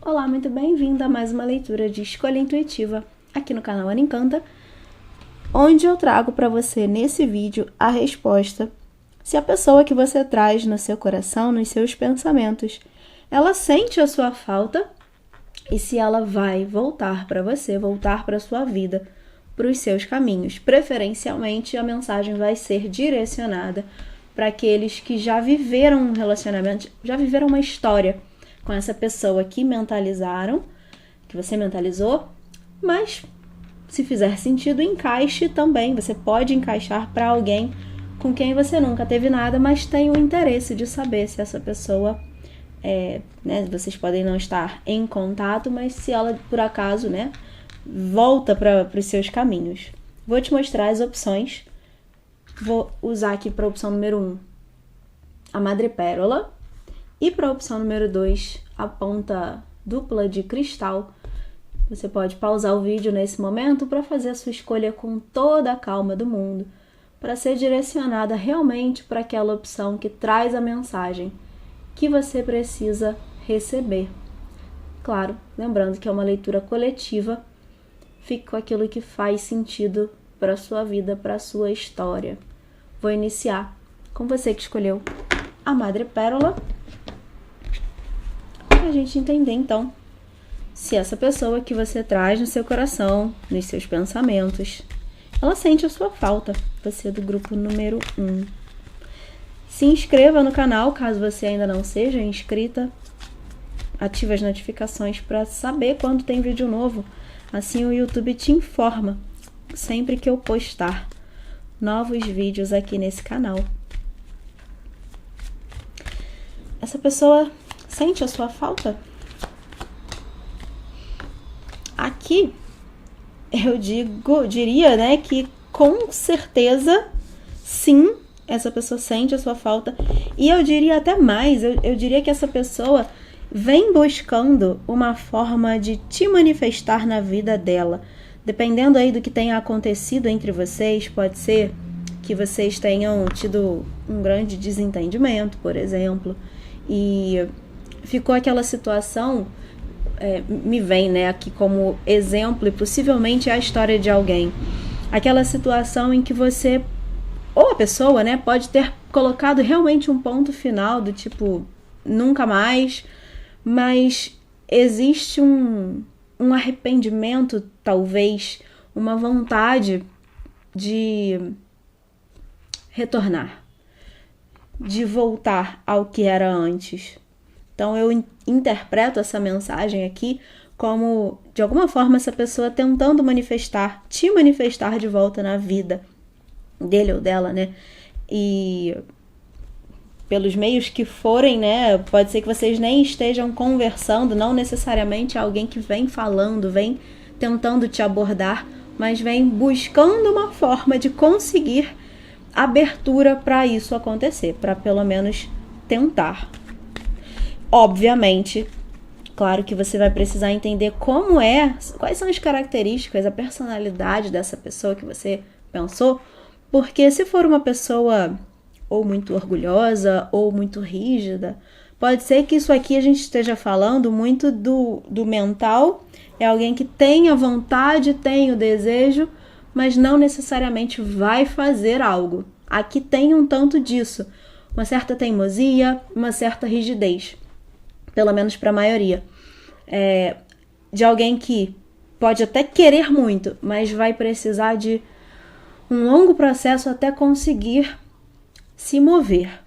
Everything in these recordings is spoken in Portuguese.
Olá, muito bem-vinda a mais uma leitura de Escolha Intuitiva aqui no canal Ana Encanta, onde eu trago para você nesse vídeo a resposta se a pessoa que você traz no seu coração, nos seus pensamentos, ela sente a sua falta e se ela vai voltar para você, voltar para a sua vida, para os seus caminhos. Preferencialmente, a mensagem vai ser direcionada para aqueles que já viveram um relacionamento, já viveram uma história com essa pessoa que mentalizaram, que você mentalizou, mas se fizer sentido, encaixe também. Você pode encaixar para alguém com quem você nunca teve nada, mas tem o interesse de saber se essa pessoa vocês podem não estar em contato, mas se ela, por acaso, volta para os seus caminhos. Vou te mostrar as opções. Vou usar aqui para a opção número 1 a madrepérola e para a opção número 2 a ponta dupla de cristal. Você pode pausar o vídeo nesse momento para fazer a sua escolha com toda a calma do mundo, para ser direcionada realmente para aquela opção que traz a mensagem que você precisa receber. Claro, lembrando que é uma leitura coletiva, fique com aquilo que faz sentido para a sua vida, para a sua história. Vou iniciar com você que escolheu a madrepérola, para a gente entender então se essa pessoa que você traz no seu coração, nos seus pensamentos, ela sente a sua falta. Você é do grupo número 1. Se inscreva no canal, caso você ainda não seja inscrita. Ative as notificações para saber quando tem vídeo novo. Assim o YouTube te informa sempre que eu postar novos vídeos aqui nesse canal. Essa pessoa sente a sua falta? Aqui eu diria, que com certeza sim, essa pessoa sente a sua falta. E eu diria até mais, eu diria que essa pessoa vem buscando uma forma de te manifestar na vida dela. Dependendo aí do que tenha acontecido entre vocês, pode ser que vocês tenham tido um grande desentendimento, por exemplo, e ficou aquela situação, me vem aqui como exemplo, e possivelmente é a história de alguém. Aquela situação em que você, ou a pessoa, pode ter colocado realmente um ponto final do tipo, nunca mais, mas existe um arrependimento, talvez, uma vontade de retornar, de voltar ao que era antes. Então eu interpreto essa mensagem aqui como, de alguma forma, essa pessoa tentando te manifestar de volta na vida dele ou dela, E pelos meios que forem, pode ser que vocês nem estejam conversando, não necessariamente alguém que vem falando, vem tentando te abordar, mas vem buscando uma forma de conseguir abertura para isso acontecer, para pelo menos tentar. Obviamente, claro que você vai precisar entender quais são as características, a personalidade dessa pessoa que você pensou, porque se for uma pessoa ou muito orgulhosa ou muito rígida, pode ser que isso aqui a gente esteja falando muito do mental, é alguém que tem a vontade, tem o desejo, mas não necessariamente vai fazer algo. Aqui tem um tanto disso, uma certa teimosia, uma certa rigidez, pelo menos para a maioria. De alguém que pode até querer muito, mas vai precisar de um longo processo até conseguir se mover,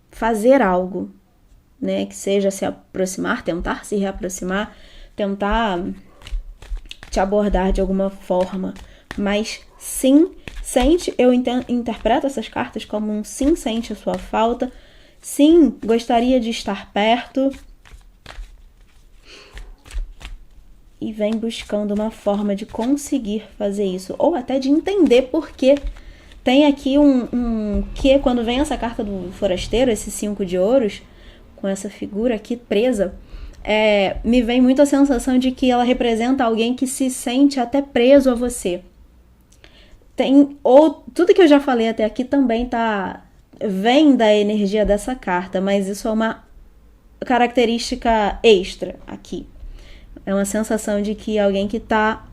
fazer algo, que seja se aproximar, tentar se reaproximar, tentar te abordar de alguma forma, mas sim, sente, eu interpreto essas cartas como um sim, sente a sua falta, sim, gostaria de estar perto, e vem buscando uma forma de conseguir fazer isso, ou até de entender por quê. Tem aqui que quando vem essa carta do forasteiro, esse 5 de ouros, com essa figura aqui presa, me vem muito a sensação de que ela representa alguém que se sente até preso a você. Tudo que eu já falei até aqui também vem da energia dessa carta, mas isso é uma característica extra aqui. É uma sensação de que alguém que tá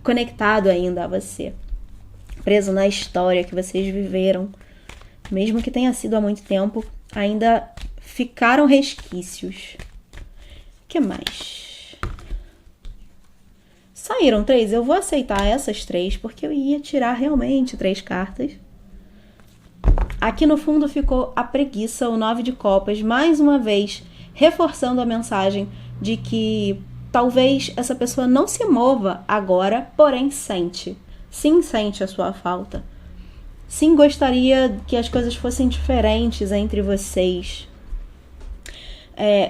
conectado ainda a você, preso na história que vocês viveram, mesmo que tenha sido há muito tempo, ainda ficaram resquícios. O que mais? Saíram 3, eu vou aceitar essas 3, porque eu ia tirar realmente 3 cartas. Aqui no fundo ficou a preguiça, o 9 de copas, mais uma vez reforçando a mensagem de que talvez essa pessoa não se mova agora, porém sente. Sim, sente a sua falta. Sim, gostaria que as coisas fossem diferentes entre vocês.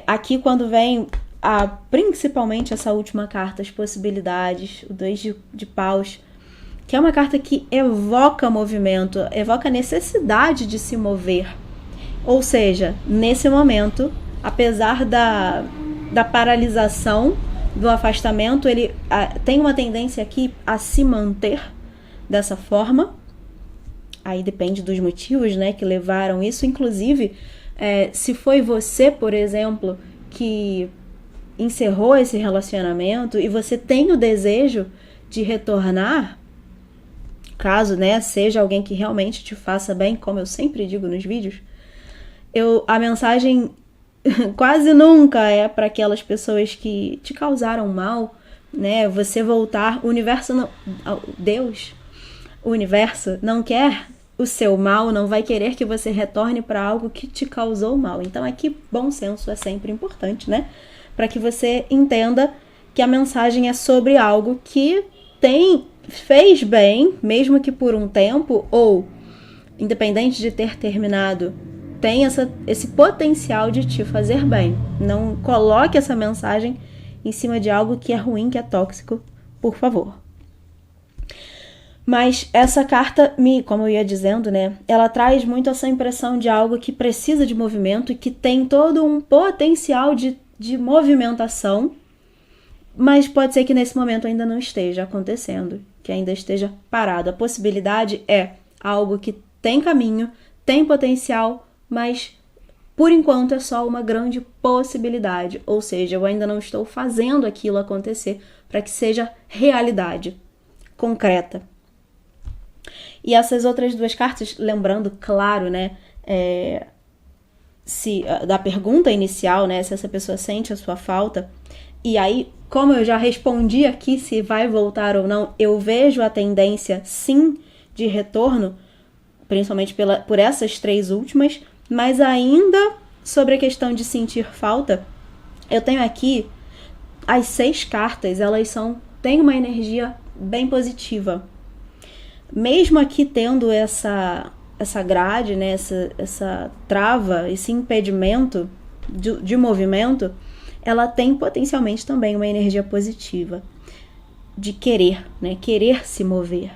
Aqui quando vem principalmente essa última carta, as possibilidades, o 2 de paus, que é uma carta que evoca movimento, evoca necessidade de se mover. Ou seja, nesse momento, apesar da paralisação, do afastamento, ele tem uma tendência aqui a se manter dessa forma. Aí depende dos motivos, né, que levaram isso. Inclusive, se foi você, por exemplo, que encerrou esse relacionamento e você tem o desejo de retornar, caso, né, seja alguém que realmente te faça bem, como eu sempre digo nos vídeos, a mensagem quase nunca é para aquelas pessoas que te causaram mal, né? Você voltar, o universo não, Deus, o universo não quer o seu mal, não vai querer que você retorne para algo que te causou mal. Então aqui bom senso é sempre importante, né? Para que você entenda que a mensagem é sobre algo que fez bem, mesmo que por um tempo, ou independente de ter terminado, tem esse potencial de te fazer bem. Não coloque essa mensagem em cima de algo que é ruim, que é tóxico, por favor. Mas essa carta, como eu ia dizendo, né, ela traz muito essa impressão de algo que precisa de movimento e que tem todo um potencial de movimentação, mas pode ser que nesse momento ainda não esteja acontecendo, que ainda esteja parado. A possibilidade é algo que tem caminho, tem potencial, mas por enquanto é só uma grande possibilidade, ou seja, eu ainda não estou fazendo aquilo acontecer para que seja realidade concreta. E essas outras 2 cartas, lembrando, claro, né, da pergunta inicial, né, se essa pessoa sente a sua falta, e aí, como eu já respondi aqui se vai voltar ou não, eu vejo a tendência, sim, de retorno, principalmente por essas 3 últimas, mas ainda sobre a questão de sentir falta, eu tenho aqui as 6 cartas, elas têm uma energia bem positiva. Mesmo aqui tendo essa grade, né, essa trava, esse impedimento de movimento, ela tem potencialmente também uma energia positiva de querer, né, querer se mover.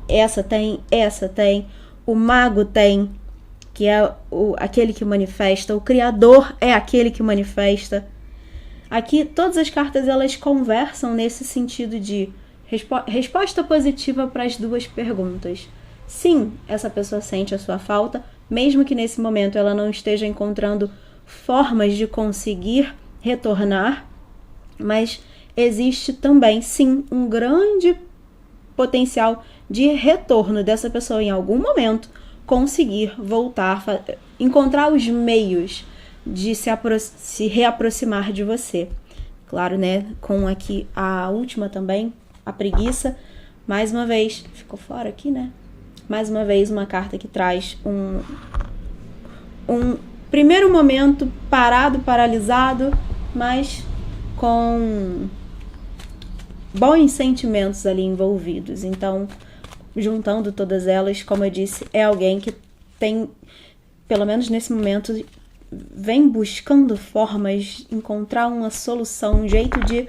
Essa tem, o mago tem, que é aquele que manifesta, o criador é aquele que manifesta. Aqui todas as cartas elas conversam nesse sentido de resposta positiva para as 2 perguntas. Sim, essa pessoa sente a sua falta, mesmo que nesse momento ela não esteja encontrando formas de conseguir retornar, mas existe também, sim, um grande potencial de retorno dessa pessoa em algum momento conseguir voltar, encontrar os meios de se reaproximar de você. Claro, né? Com aqui a última também, a preguiça. Mais uma vez, ficou fora aqui, né? Mais uma vez, uma carta que traz um primeiro momento paralisado, mas com bons sentimentos ali envolvidos. Então, juntando todas elas, como eu disse, é alguém que tem, pelo menos nesse momento, vem buscando formas, encontrar uma solução, um jeito de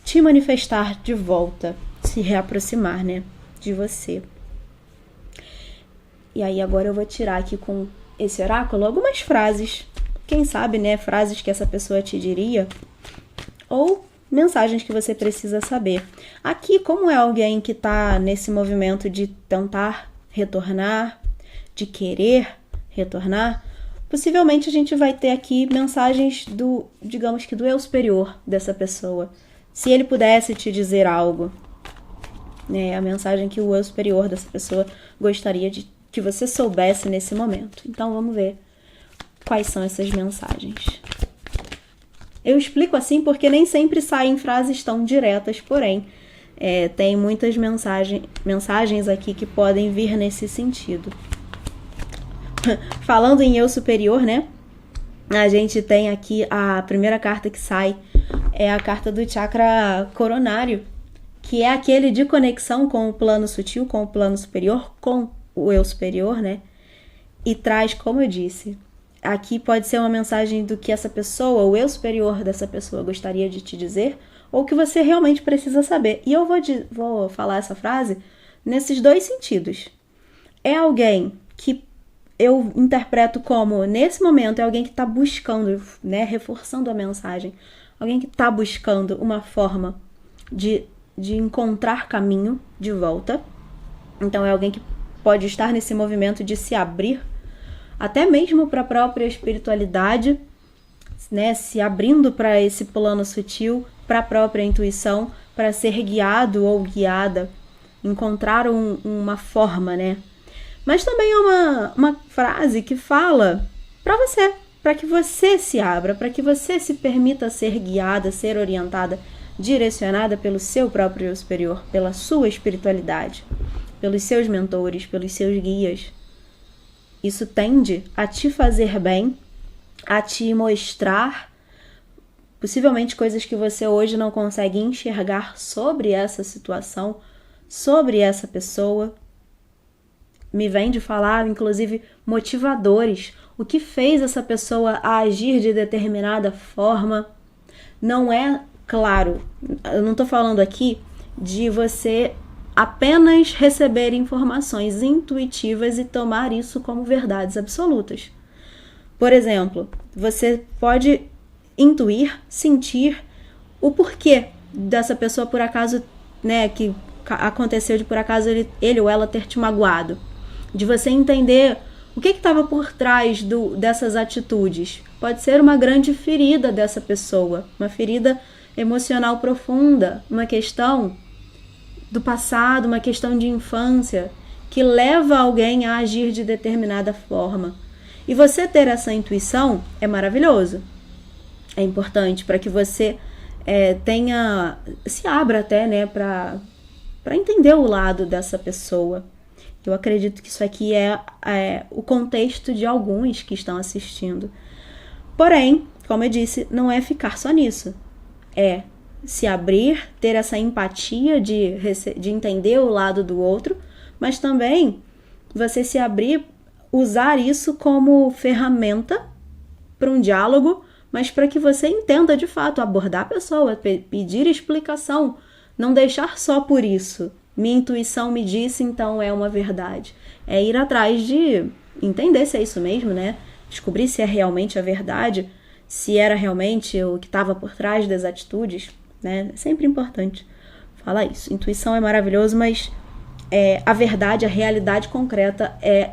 te manifestar de volta, se reaproximar, né, de você. E aí agora eu vou tirar aqui com esse oráculo algumas frases, quem sabe, né, frases que essa pessoa te diria, ou mensagens que você precisa saber. Aqui, como é alguém que está nesse movimento de tentar retornar, de querer retornar, Possivelmente a gente vai ter aqui mensagens do, digamos que do eu superior dessa pessoa. Se ele pudesse te dizer algo, né? A mensagem que o eu superior dessa pessoa gostaria de que você soubesse nesse momento. Então vamos ver quais são essas mensagens. Eu explico assim porque nem sempre saem frases tão diretas, porém, tem muitas mensagens aqui que podem vir nesse sentido. Falando em eu superior, né? A gente tem aqui a primeira carta que sai, é a carta do chakra coronário, que é aquele de conexão com o plano sutil, com o plano superior, com o eu superior, né? E traz, como eu disse, aqui pode ser uma mensagem do que essa pessoa, o eu superior dessa pessoa gostaria de te dizer, ou que você realmente precisa saber. E eu vou falar essa frase nesses dois sentidos. É alguém que eu interpreto como, nesse momento, é alguém que está buscando, né, reforçando a mensagem, alguém que está buscando uma forma de encontrar caminho de volta. Então é alguém que pode estar nesse movimento de se abrir, até mesmo para a própria espiritualidade, né, se abrindo para esse plano sutil, para a própria intuição, para ser guiado ou guiada, encontrar uma forma, né? Mas também é uma frase que fala para você, para que você se abra, para que você se permita ser guiada, ser orientada, direcionada pelo seu próprio eu superior, pela sua espiritualidade, pelos seus mentores, pelos seus guias. Isso tende a te fazer bem, a te mostrar possivelmente coisas que você hoje não consegue enxergar sobre essa situação, sobre essa pessoa. Me vem de falar, inclusive, motivadores. O que fez essa pessoa a agir de determinada forma. Não é claro, eu não estou falando aqui de você apenas receber informações intuitivas e tomar isso como verdades absolutas. Por exemplo, você pode intuir, sentir o porquê dessa pessoa, por acaso, né, que aconteceu de por acaso ele ou ela ter te magoado. De você entender o que estava por trás dessas atitudes. Pode ser uma grande ferida dessa pessoa, uma ferida emocional profunda, uma questão do passado, uma questão de infância, que leva alguém a agir de determinada forma. E você ter essa intuição é maravilhoso. É importante para que você se abra até, né, para entender o lado dessa pessoa. Eu acredito que isso aqui é o contexto de alguns que estão assistindo. Porém, como eu disse, não é ficar só nisso. É se abrir, ter essa empatia de entender o lado do outro, mas também você se abrir, usar isso como ferramenta para um diálogo, mas para que você entenda de fato, abordar a pessoa, pedir explicação, não deixar só por isso. Minha intuição me disse, então é uma verdade. É ir atrás de entender se é isso mesmo, né? Descobrir se é realmente a verdade, se era realmente o que estava por trás das atitudes, né? É sempre importante falar isso. Intuição é maravilhoso, mas a verdade, a realidade concreta é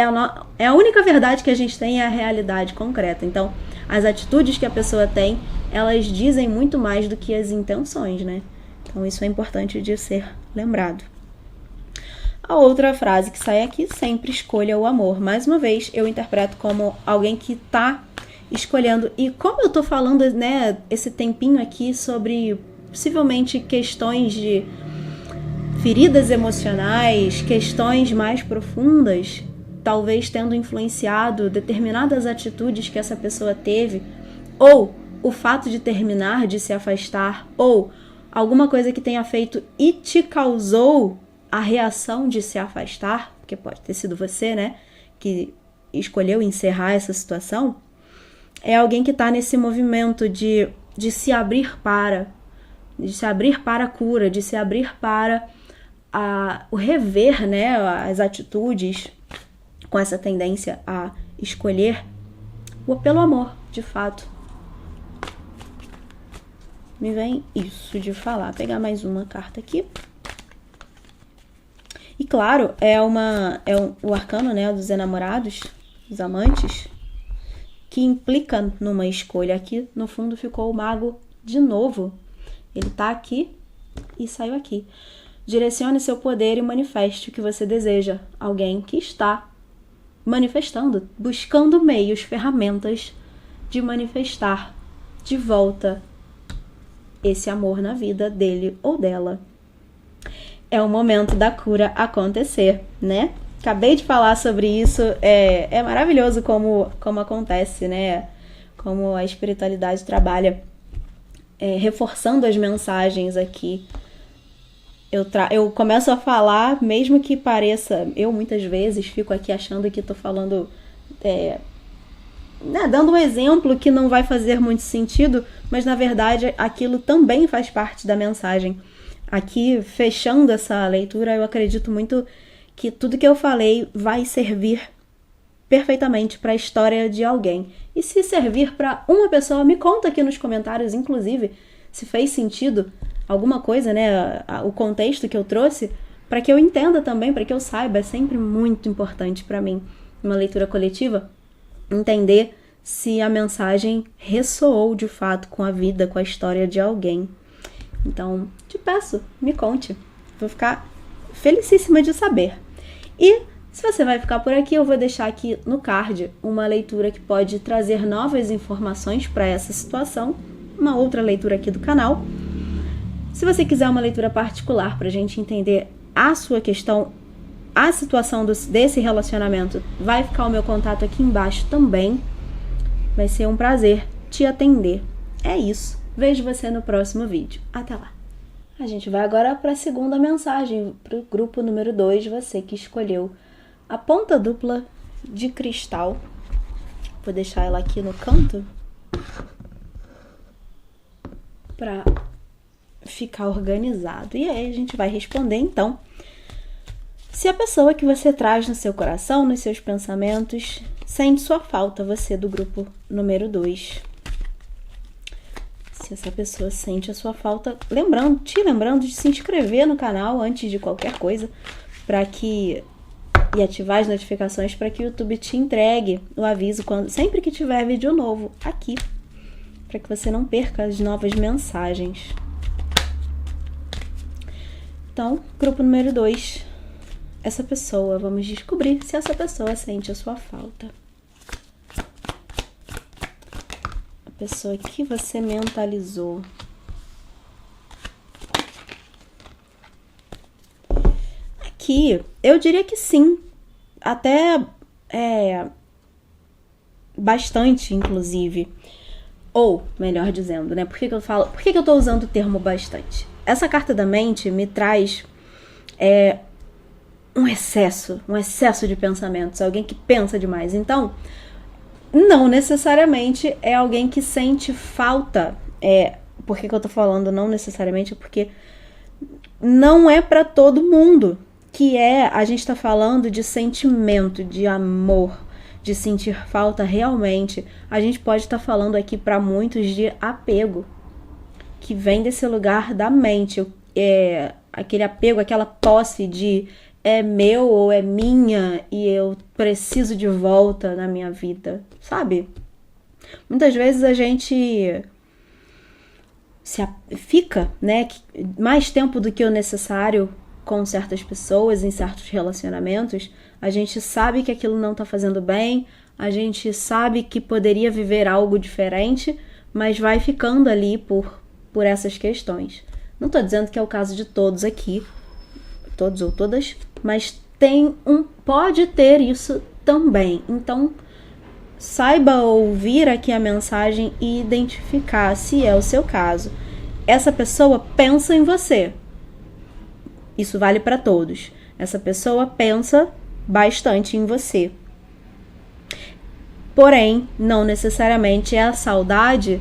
a única verdade que a gente tem, é a realidade concreta. Então, as atitudes que a pessoa tem, elas dizem muito mais do que as intenções, né? Então, isso é importante de ser lembrado. A outra frase que sai aqui, sempre escolha o amor. Mais uma vez, eu interpreto como alguém que está escolhendo. E como eu tô falando, né, esse tempinho aqui sobre possivelmente questões de feridas emocionais, questões mais profundas, talvez tendo influenciado determinadas atitudes que essa pessoa teve, ou o fato de terminar, de se afastar, ou alguma coisa que tenha feito e te causou a reação de se afastar, porque pode ter sido você, né, que escolheu encerrar essa situação. É alguém que está nesse movimento de se abrir para a cura, de se abrir para o rever, né, as atitudes, com essa tendência a escolher pelo amor, de fato. Me vem isso de falar. Vou pegar mais uma carta aqui. E claro, o arcano, né, dos enamorados, dos amantes. que implica numa escolha. Aqui no fundo ficou o mago de novo. Ele tá aqui e saiu aqui. Direcione seu poder e manifeste o que você deseja. Alguém que está manifestando, buscando meios, ferramentas de manifestar de volta esse amor na vida dele ou dela. É o momento da cura acontecer, né? Acabei de falar sobre isso. É maravilhoso como acontece, né? Como a espiritualidade trabalha, reforçando as mensagens aqui. Eu começo a falar, mesmo que pareça... Eu muitas vezes fico aqui achando que estou falando... dando um exemplo que não vai fazer muito sentido, mas na verdade aquilo também faz parte da mensagem. Aqui, fechando essa leitura, eu acredito muito que tudo que eu falei vai servir perfeitamente para a história de alguém. E se servir para uma pessoa, me conta aqui nos comentários, inclusive, se fez sentido alguma coisa, né? O contexto que eu trouxe, para que eu entenda também, para que eu saiba. É sempre muito importante para mim, numa leitura coletiva, entender se a mensagem ressoou de fato com a vida, com a história de alguém. Então, te peço, me conte. Vou ficar felicíssima de saber. E se você vai ficar por aqui, eu vou deixar aqui no card uma leitura que pode trazer novas informações para essa situação, uma outra leitura aqui do canal. Se você quiser uma leitura particular para a gente entender a sua questão, a situação desse relacionamento, vai ficar o meu contato aqui embaixo também. Vai ser um prazer te atender. É isso. Vejo você no próximo vídeo. Até lá. A gente vai agora para a segunda mensagem, para o grupo número 2, você que escolheu a ponta dupla de cristal. Vou deixar ela aqui no canto para ficar organizado. E aí a gente vai responder então se a pessoa que você traz no seu coração, nos seus pensamentos, sente sua falta, você do grupo número 2. Se essa pessoa sente a sua falta, te lembrando de se inscrever no canal antes de qualquer coisa, e ativar as notificações para que o YouTube te entregue o aviso sempre que tiver vídeo novo aqui, para que você não perca as novas mensagens. Então, grupo número 2, essa pessoa, vamos descobrir se essa pessoa sente a sua falta. Pessoa que você mentalizou. Aqui, eu diria que sim. Até bastante, inclusive. Ou, melhor dizendo, né? Por que eu tô usando o termo bastante? Essa carta da mente me traz um excesso de pensamentos. Alguém que pensa demais. Então, não necessariamente é alguém que sente falta. Por que eu tô falando não necessariamente? Porque não é para todo mundo a gente tá falando de sentimento, de amor, de sentir falta realmente. A gente pode estar falando aqui para muitos de apego, que vem desse lugar da mente. Aquele apego, aquela posse de é meu ou é minha e eu preciso de volta na minha vida, sabe? Muitas vezes a gente fica, né, mais tempo do que o necessário com certas pessoas, em certos relacionamentos. A gente sabe que aquilo não tá fazendo bem, a gente sabe que poderia viver algo diferente, mas vai ficando ali por essas questões. Não tô dizendo que é o caso de todos aqui, todos ou todas, mas pode ter isso também. Então, saiba ouvir aqui a mensagem e identificar se é o seu caso. Essa pessoa pensa em você. Isso vale para todos. Essa pessoa pensa bastante em você. Porém, não necessariamente é a saudade,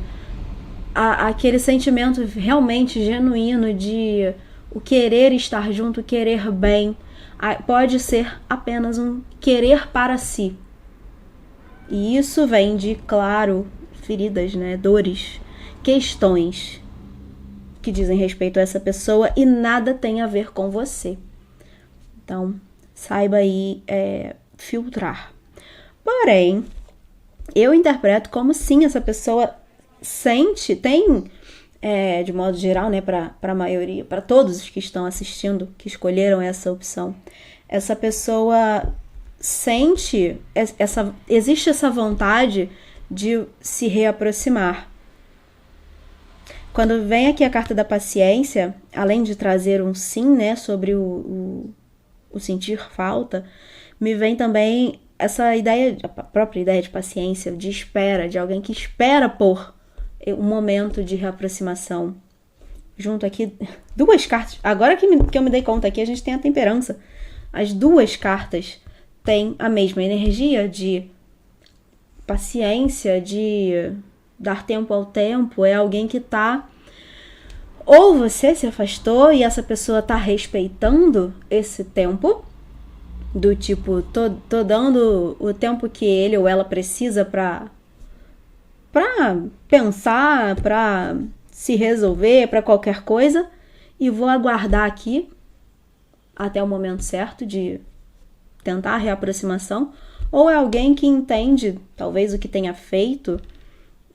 aquele sentimento realmente genuíno de o querer estar junto, o querer bem. Pode ser apenas um querer para si. E isso vem de, claro, feridas, né? Dores, questões que dizem respeito a essa pessoa e nada tem a ver com você. Então, saiba aí filtrar. Porém, eu interpreto como sim, essa pessoa sente, tem, de modo geral, né, para a maioria, para todos os que estão assistindo, que escolheram essa opção, essa pessoa sente, existe essa vontade de se reaproximar. Quando vem aqui a carta da paciência, além de trazer um sim, né, sobre o sentir falta, me vem também essa ideia, a própria ideia de paciência, de espera, de alguém que espera por um momento de reaproximação. Junto aqui, duas cartas. Agora que eu me dei conta aqui, a gente tem a temperança. As duas cartas têm a mesma energia de paciência, de dar tempo ao tempo. É alguém que tá... Ou você se afastou e essa pessoa tá respeitando esse tempo, do tipo, tô dando o tempo que ele ou ela precisa pra pensar, pra se resolver, pra qualquer coisa, e vou aguardar aqui até o momento certo de tentar a reaproximação. Ou é alguém que entende, talvez, o que tenha feito,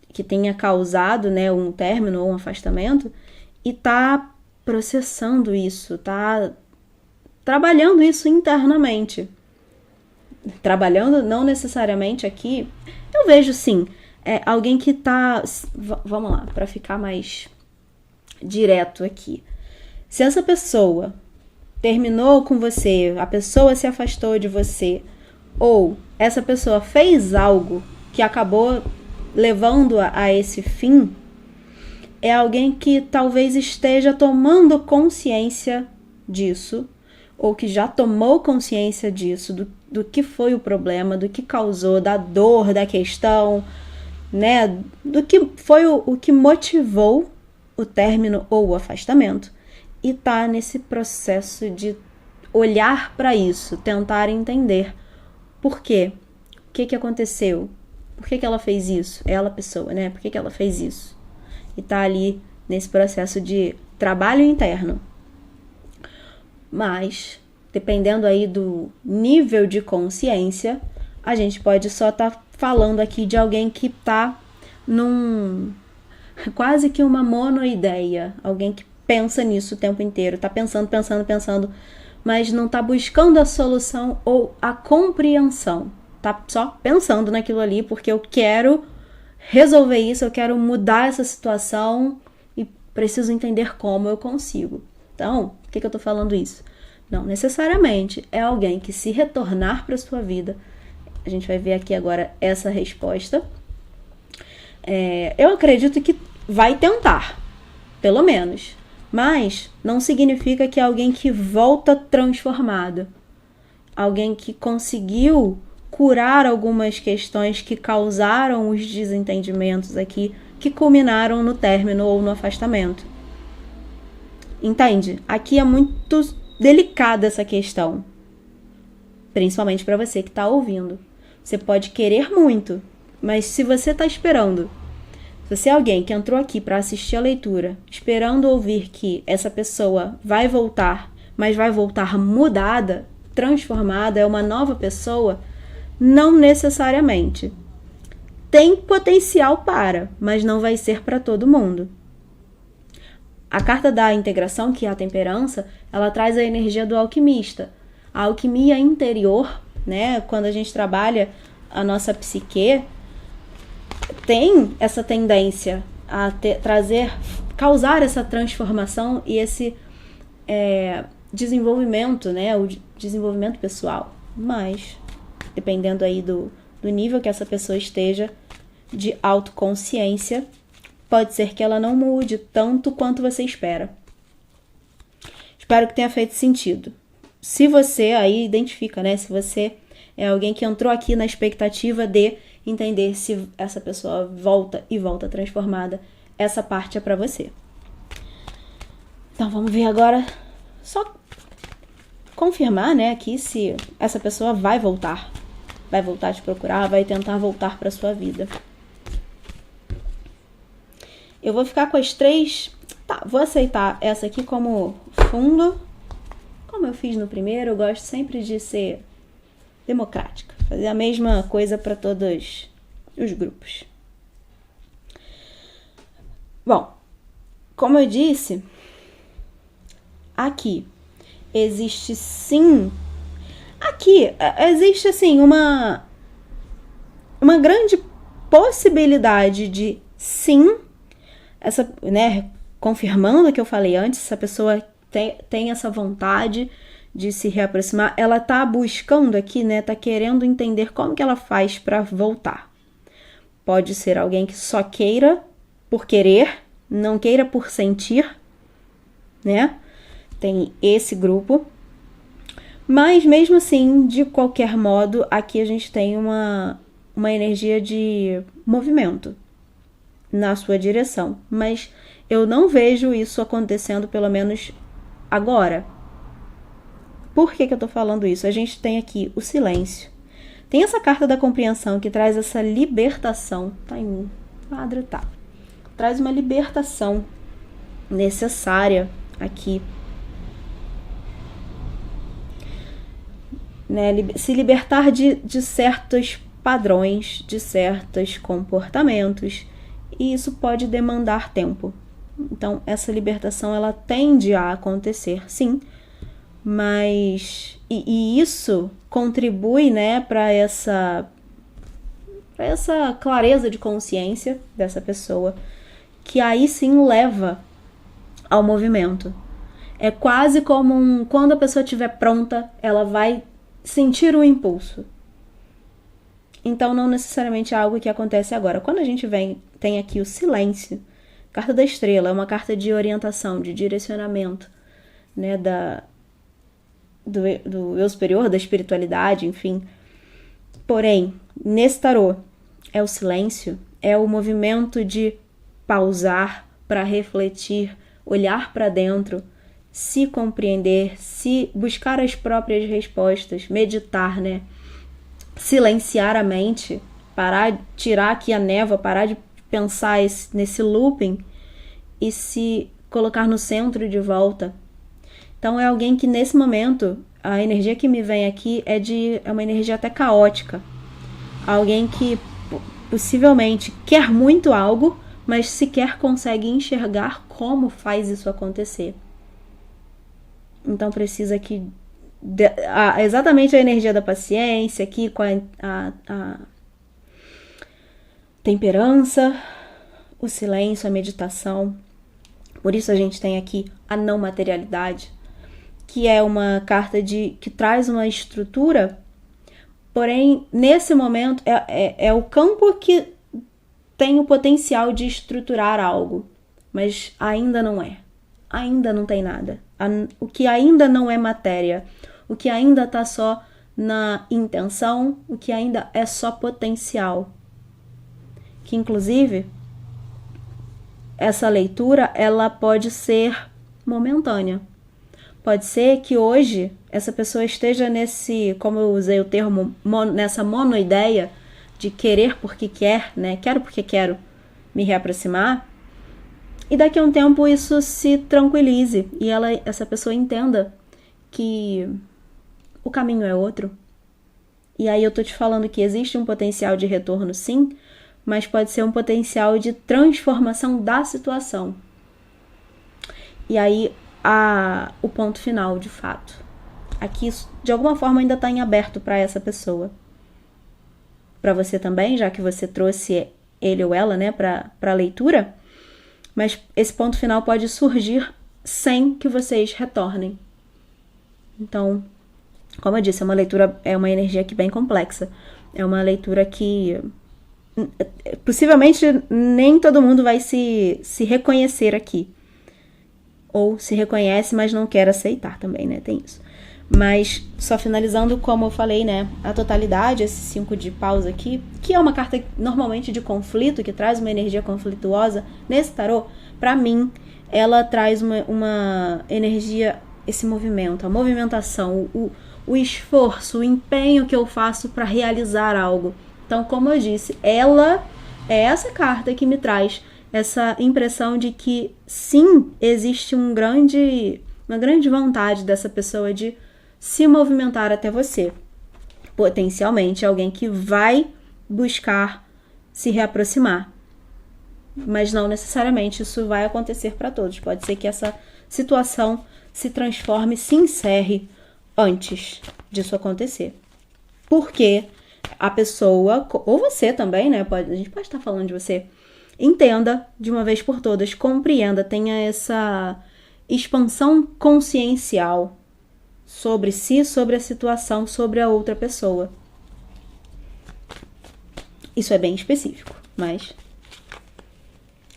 que tenha causado, né, um término ou um afastamento, e tá processando isso, tá trabalhando isso internamente. Trabalhando, não necessariamente aqui, eu vejo sim, alguém que tá... Vamos lá, para ficar mais direto aqui. Se essa pessoa terminou com você, a pessoa se afastou de você, ou essa pessoa fez algo que acabou levando a esse fim, é alguém que talvez esteja tomando consciência disso, ou que já tomou consciência disso, do que foi o problema, do que causou, da dor, da questão, né, do que foi o que motivou o término ou o afastamento, e tá nesse processo de olhar para isso, tentar entender por quê, o que aconteceu, por que ela fez isso, ela pessoa, né, por que ela fez isso, e tá ali nesse processo de trabalho interno. Mas, dependendo aí do nível de consciência, a gente pode só estar falando aqui de alguém que tá quase que uma monoideia, alguém que pensa nisso o tempo inteiro, tá pensando, mas não tá buscando a solução ou a compreensão, tá só pensando naquilo ali porque eu quero resolver isso, eu quero mudar essa situação e preciso entender como eu consigo. Então, por que eu tô falando isso? Não necessariamente é alguém que, se retornar para sua vida, a gente vai ver aqui agora essa resposta, eu acredito que vai tentar, pelo menos, mas não significa que é alguém que volta transformado, alguém que conseguiu curar algumas questões que causaram os desentendimentos aqui, que culminaram no término ou no afastamento. Entende? Aqui é muito delicada essa questão, principalmente para você que está ouvindo. Você pode querer muito, mas se você está esperando, se você é alguém que entrou aqui para assistir a leitura, esperando ouvir que essa pessoa vai voltar, mas vai voltar mudada, transformada, é uma nova pessoa, não necessariamente. Tem potencial para, mas não vai ser para todo mundo. A carta da integração, que é a temperança, ela traz a energia do alquimista. A alquimia interior, né, quando a gente trabalha a nossa psique, tem essa tendência a causar essa transformação e esse desenvolvimento, né, o desenvolvimento pessoal. Mas, dependendo aí do nível que essa pessoa esteja de autoconsciência, pode ser que ela não mude tanto quanto você espera. Espero que tenha feito sentido. Se você aí identifica, né? Se você é alguém que entrou aqui na expectativa de entender se essa pessoa volta e volta transformada, essa parte é pra você. Então vamos ver agora, só confirmar, né, aqui se essa pessoa vai voltar a te procurar, vai tentar voltar pra sua vida. Eu vou ficar com as 3... Tá, vou aceitar essa aqui como fundo. Como eu fiz no primeiro, eu gosto sempre de ser democrática. Fazer a mesma coisa para todos os grupos. Bom, como eu disse, aqui existe sim, existe assim uma grande possibilidade de sim, essa, né, confirmando o que eu falei antes, essa pessoa tem essa vontade de se reaproximar, ela tá buscando aqui, né, tá querendo entender como que ela faz para voltar. Pode ser alguém que só queira por querer, não queira por sentir, né? Tem esse grupo. Mas mesmo assim, de qualquer modo, aqui a gente tem uma energia de movimento na sua direção. Mas eu não vejo isso acontecendo, pelo menos agora. Por que eu tô falando isso? A gente tem aqui o silêncio. Tem essa carta da compreensão que traz essa libertação. Tá em um quadro, tá. Traz uma libertação necessária aqui. Né? Se libertar de certos padrões, de certos comportamentos. E isso pode demandar tempo. Então, essa libertação, ela tende a acontecer, sim. Mas... E isso contribui, né, para essa clareza de consciência dessa pessoa, que aí sim leva ao movimento. É quase como quando a pessoa estiver pronta, ela vai sentir o impulso. Então, não necessariamente é algo que acontece agora. Quando a gente tem aqui o silêncio, carta da estrela, é uma carta de orientação, de direcionamento, né, do eu superior, da espiritualidade, enfim. Porém, nesse tarô, é o silêncio, é o movimento de pausar para refletir, olhar para dentro, se compreender, se buscar as próprias respostas, meditar, né? Silenciar a mente, parar, tirar aqui a névoa, parar de pensar nesse looping e se colocar no centro de volta. Então é alguém que nesse momento, a energia que me vem aqui é uma energia até caótica. Alguém que possivelmente quer muito algo, mas sequer consegue enxergar como faz isso acontecer. Então precisa que exatamente a energia da paciência aqui com a temperança, o silêncio, a meditação. Por isso a gente tem aqui a não materialidade, que é uma carta que traz uma estrutura, porém nesse momento é o campo que tem o potencial de estruturar algo, mas ainda não é. Ainda não tem nada. O que ainda não é matéria, o que ainda está só na intenção, o que ainda é só potencial. Que inclusive, essa leitura, ela pode ser momentânea. Pode ser que hoje essa pessoa esteja como eu usei o termo, nessa monoideia de querer porque quer, né? Quero porque quero me reaproximar. E daqui a um tempo isso se tranquilize e essa pessoa entenda que o caminho é outro. E aí eu tô te falando que existe um potencial de retorno, sim, mas pode ser um potencial de transformação da situação. E aí o ponto final, de fato. Aqui, de alguma forma, ainda está em aberto para essa pessoa. Para você também, já que você trouxe ele ou ela, né, para a leitura. Mas esse ponto final pode surgir sem que vocês retornem. Então, como eu disse, é uma energia aqui bem complexa. É uma leitura que possivelmente nem todo mundo vai se reconhecer aqui. Ou se reconhece, mas não quer aceitar também, né? Tem isso. Mas, só finalizando, como eu falei, né? A totalidade, esse 5 de paus aqui, que é uma carta normalmente de conflito, que traz uma energia conflituosa, nesse tarô, pra mim, ela traz uma energia, esse movimento, a movimentação, o esforço, o empenho que eu faço pra realizar algo. Então, como eu disse, ela é essa carta que me traz essa impressão de que, sim, existe uma grande vontade dessa pessoa de se movimentar até você. Potencialmente, alguém que vai buscar se reaproximar. Mas não necessariamente isso vai acontecer para todos. Pode ser que essa situação se transforme, se encerre antes disso acontecer. Porque a pessoa, ou você também, né? A gente pode estar falando de você. Entenda de uma vez por todas, compreenda, tenha essa expansão consciencial sobre si, sobre a situação, sobre a outra pessoa. Isso é bem específico, mas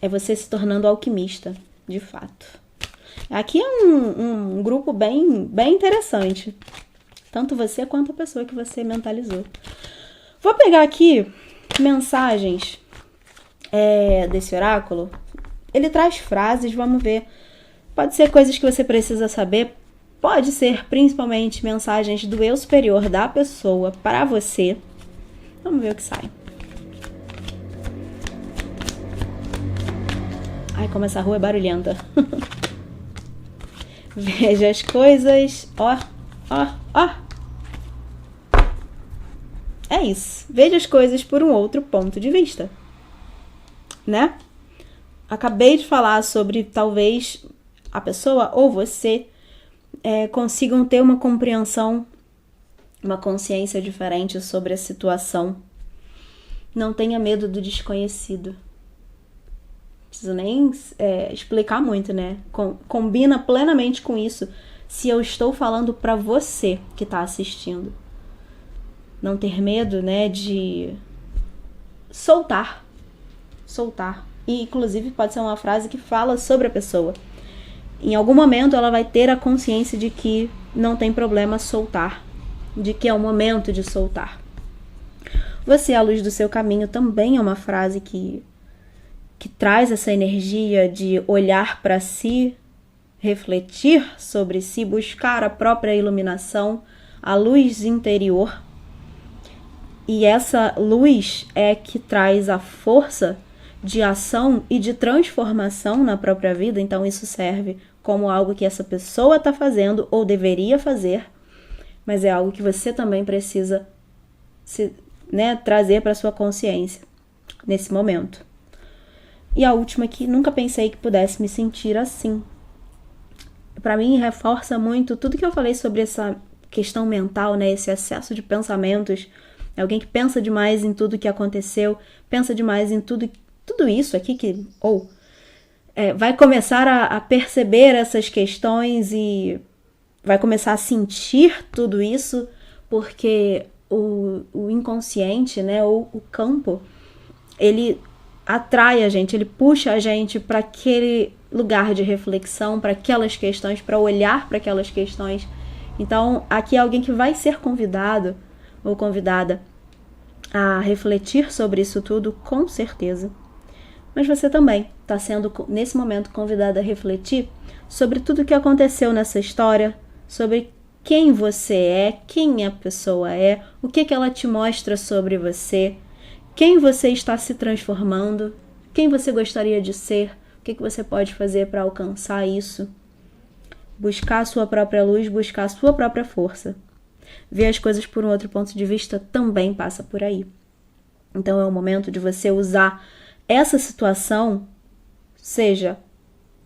é você se tornando alquimista, de fato. Aqui é um grupo bem interessante. Tanto você quanto a pessoa que você mentalizou. Vou pegar aqui mensagens desse oráculo. Ele traz frases, vamos ver. Pode ser coisas que você precisa saber. Pode ser principalmente mensagens do eu superior da pessoa para você. Vamos ver o que sai. Ai, como essa rua é barulhenta. Veja as coisas. Ó. É isso. Veja as coisas por um outro ponto de vista. Né? Acabei de falar sobre talvez a pessoa ou você consigam ter uma compreensão, uma consciência diferente sobre a situação. Não tenha medo do desconhecido. Não preciso nem explicar muito, né? Combina plenamente com isso se eu estou falando para você que está assistindo. Não ter medo, né, de soltar. E, inclusive, pode ser uma frase que fala sobre a pessoa. Em algum momento, ela vai ter a consciência de que não tem problema soltar. De que é o momento de soltar. Você, a luz do seu caminho, também é uma frase que traz essa energia de olhar para si, refletir sobre si, buscar a própria iluminação, a luz interior. E essa luz é que traz a força de ação e de transformação na própria vida. Então isso serve como algo que essa pessoa está fazendo ou deveria fazer, mas é algo que você também precisa trazer para sua consciência nesse momento. E a última que nunca pensei que pudesse me sentir assim. Para mim reforça muito tudo que eu falei sobre essa questão mental, né? Esse excesso de pensamentos. Alguém que pensa demais em tudo que aconteceu, pensa demais em tudo isso aqui vai começar a perceber essas questões e vai começar a sentir tudo isso, porque o inconsciente, né, ou o campo, ele atrai a gente, ele puxa a gente para aquele lugar de reflexão, para aquelas questões, para olhar para aquelas questões. Então, aqui é alguém que vai ser convidado ou convidada a refletir sobre isso tudo, com certeza. Mas você também está sendo, nesse momento, convidada a refletir sobre tudo o que aconteceu nessa história, sobre quem você é, quem a pessoa é, o que ela te mostra sobre você, quem você está se transformando, quem você gostaria de ser, o que você pode fazer para alcançar isso. Buscar a sua própria luz, buscar a sua própria força. Ver as coisas por um outro ponto de vista também passa por aí. Então é o momento de você usar essa situação, seja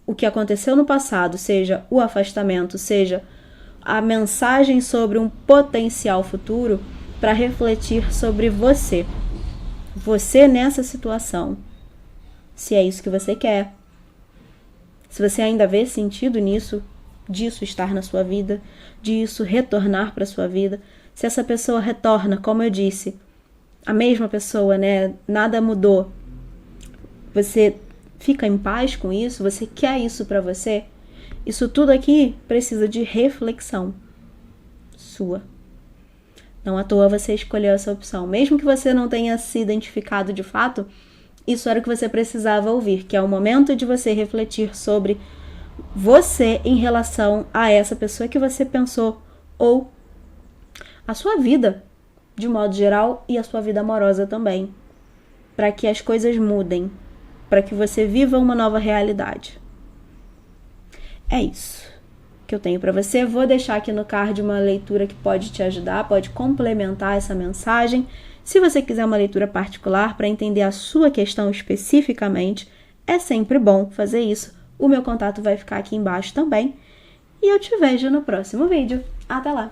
o que aconteceu no passado, seja o afastamento, seja a mensagem sobre um potencial futuro, para refletir sobre você. Você nessa situação. Se é isso que você quer. Se você ainda vê sentido nisso, disso estar na sua vida, disso retornar para a sua vida. Se essa pessoa retorna, como eu disse, a mesma pessoa, né? Nada mudou. Você fica em paz com isso? Você quer isso para você? Isso tudo aqui precisa de reflexão sua. Não à toa você escolheu essa opção. Mesmo que você não tenha se identificado de fato, isso era o que você precisava ouvir, que é o momento de você refletir sobre você em relação a essa pessoa que você pensou, ou a sua vida de modo geral e a sua vida amorosa também, para que as coisas mudem, para que você viva uma nova realidade. É isso que eu tenho para você. Vou deixar aqui no card uma leitura que pode te ajudar, pode complementar essa mensagem. Se você quiser uma leitura particular para entender a sua questão especificamente, é sempre bom fazer isso. O meu contato vai ficar aqui embaixo também. E eu te vejo no próximo vídeo. Até lá!